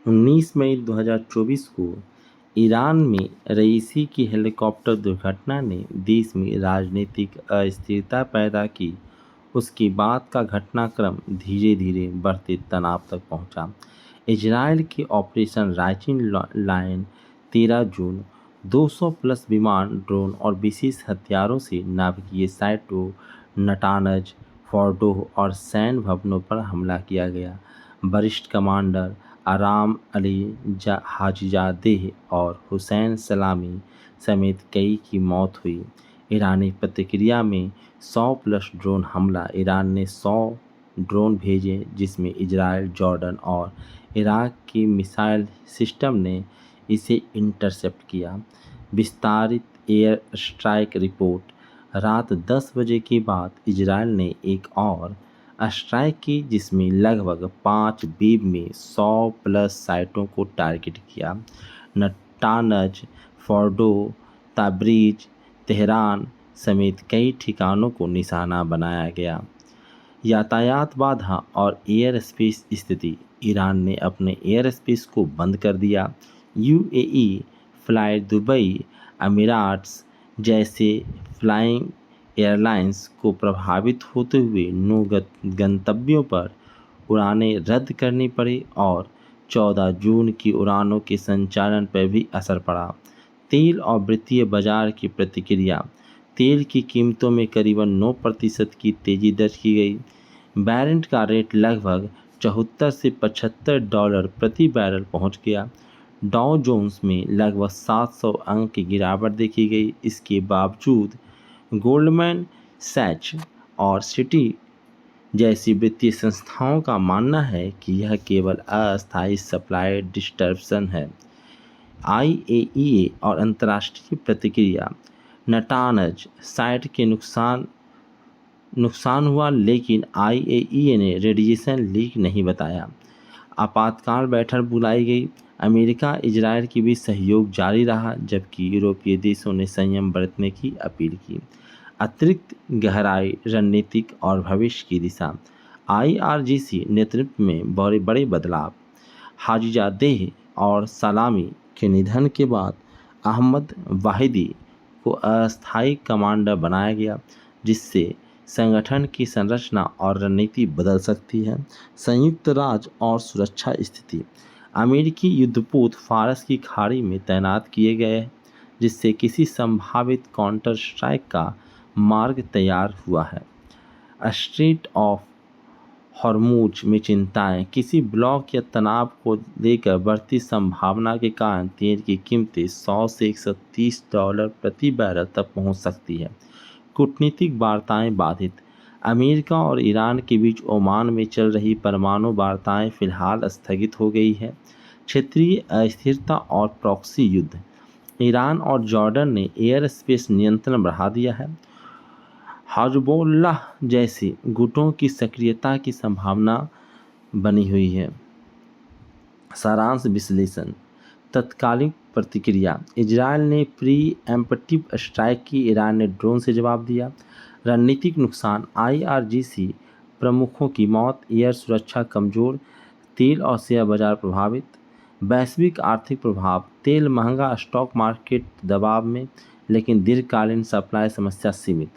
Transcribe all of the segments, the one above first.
19 मई 2024 को ईरान में रईसी की हेलीकॉप्टर दुर्घटना ने देश में राजनीतिक अस्थिरता पैदा की। उसके बाद का घटनाक्रम धीरे धीरे बढ़ते तनाव तक पहुंचा। इजरायल के ऑपरेशन राइजिंग लायन 13 जून 200 प्लस विमान, ड्रोन और विशेष हथियारों से नाभिकीय साइटों, नटानज, फोर्डो और सैन्य भवनों पर हमला किया गया। वरिष्ठ कमांडर आराम अली हाजीजादेह और हुसैन सलामी समेत कई की मौत हुई। ईरानी प्रतिक्रिया में 100 प्लस ड्रोन हमला। ईरान ने 100 ड्रोन भेजे, जिसमें इजराइल, जॉर्डन और इराक की मिसाइल सिस्टम ने इसे इंटरसेप्ट किया। विस्तारित एयर स्ट्राइक रिपोर्ट। रात 10 बजे के बाद इजराइल ने एक और स्ट्राइक की, जिसमें लगभग 5 वेब में 100 प्लस साइटों को टारगेट किया। नटानज, फोर्डो, ताब्रीज, तेहरान समेत कई ठिकानों को निशाना बनाया गया। यातायात बाधा और एयर स्पेस स्थिति। ईरान ने अपने एयर स्पेस को बंद कर दिया। यूएई, फ्लाइट दुबई, अमीराट्स जैसे फ्लाइंग एयरलाइंस को प्रभावित होते हुए 9 गंतव्यों पर उड़ानें रद्द करनी पड़ी और 14 जून की उड़ानों के संचालन पर भी असर पड़ा। तेल और वित्तीय बाजार की प्रतिक्रिया। तेल की कीमतों में करीबन 9% की तेजी दर्ज की गई। बैरेंट का रेट लगभग 74 से $75 प्रति बैरल पहुंच गया। डॉ जोन्स में लगभग 700 अंक की गिरावट देखी गई। इसके बावजूद गोल्डमैन सैच और सिटी जैसी वित्तीय संस्थाओं का मानना है कि यह केवल अस्थायी सप्लाई डिस्टर्बन है। आईएईए और अंतर्राष्ट्रीय प्रतिक्रिया। नटानज साइट के नुकसान हुआ, लेकिन आईएईए ने रेडिएशन लीक नहीं बताया। आपातकाल बैठक बुलाई गई। अमेरिका इजरायल के बीच सहयोग जारी रहा, जबकि यूरोपीय देशों ने संयम बरतने की अपील की। अतिरिक्त गहराई, रणनीतिक और भविष्य की दिशा। आईआरजीसी नेतृत्व में बड़े बदलाव। हाजीजादेह और सलामी के निधन के बाद अहमद वाहिदी को अस्थायी कमांडर बनाया गया, जिससे संगठन की संरचना और रणनीति बदल सकती है। संयुक्त राज्य और सुरक्षा स्थिति। अमेरिकी युद्धपोत फारस की खाड़ी में तैनात किए गए हैं, जिससे किसी संभावित काउंटर स्ट्राइक का मार्ग तैयार हुआ है। स्ट्रेट ऑफ हॉर्मुज में चिंताएं। किसी ब्लॉक या तनाव को लेकर बढ़ती संभावना के कारण तेल की कीमतें 100 से $130 प्रति बैरल तक पहुंच सकती है। कूटनीतिक वार्ताएं बाधित। अमेरिका और ईरान के बीच ओमान में चल रही परमाणु वार्ताएं फिलहाल स्थगित हो गई है। क्षेत्रीय अस्थिरता और प्रॉक्सी युद्ध। ईरान और जॉर्डन ने एयर स्पेस नियंत्रण बढ़ा दिया है। हिज़्बुल्लाह जैसे गुटों की सक्रियता की संभावना बनी हुई है। सारांश विश्लेषण। तत्कालिक प्रतिक्रिया। इजरायल ने प्री एम्प्टिव स्ट्राइक की, ईरान ने ड्रोन से जवाब दिया। रणनीतिक नुकसान। आईआरजीसी प्रमुखों की मौत, एयर सुरक्षा कमजोर, तेल और शेयर बाजार प्रभावित। वैश्विक आर्थिक प्रभाव। तेल महंगा, स्टॉक मार्केट दबाव में, लेकिन दीर्घकालीन सप्लाई समस्या सीमित।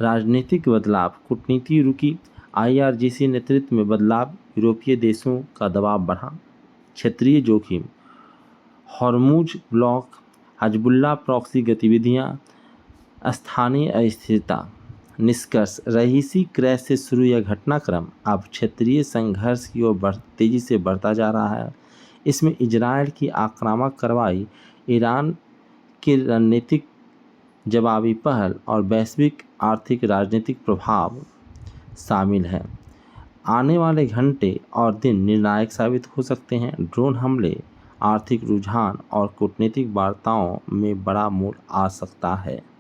राजनीतिक बदलाव। कूटनीति रुकी, आईआरजीसी नेतृत्व में बदलाव, यूरोपीय देशों का दबाव बढ़ा। क्षेत्रीय जोखिम। हॉर्मुज ब्लॉक, हिज़्बुल्लाह प्रॉक्सी गतिविधियां, स्थानीय अस्थिरता। निष्कर्ष। रईसी क्रैश से शुरू यह घटनाक्रम अब क्षेत्रीय संघर्ष की ओर तेजी से बढ़ता जा रहा है। इसमें इजरायल की आक्रामक कार्रवाई, ईरान के रणनीतिक जवाबी पहल और वैश्विक आर्थिक राजनीतिक प्रभाव शामिल हैं। आने वाले घंटे और दिन निर्णायक साबित हो सकते हैं। ड्रोन हमले, आर्थिक रुझान और कूटनीतिक वार्ताओं में बड़ा मोड़ आ सकता है।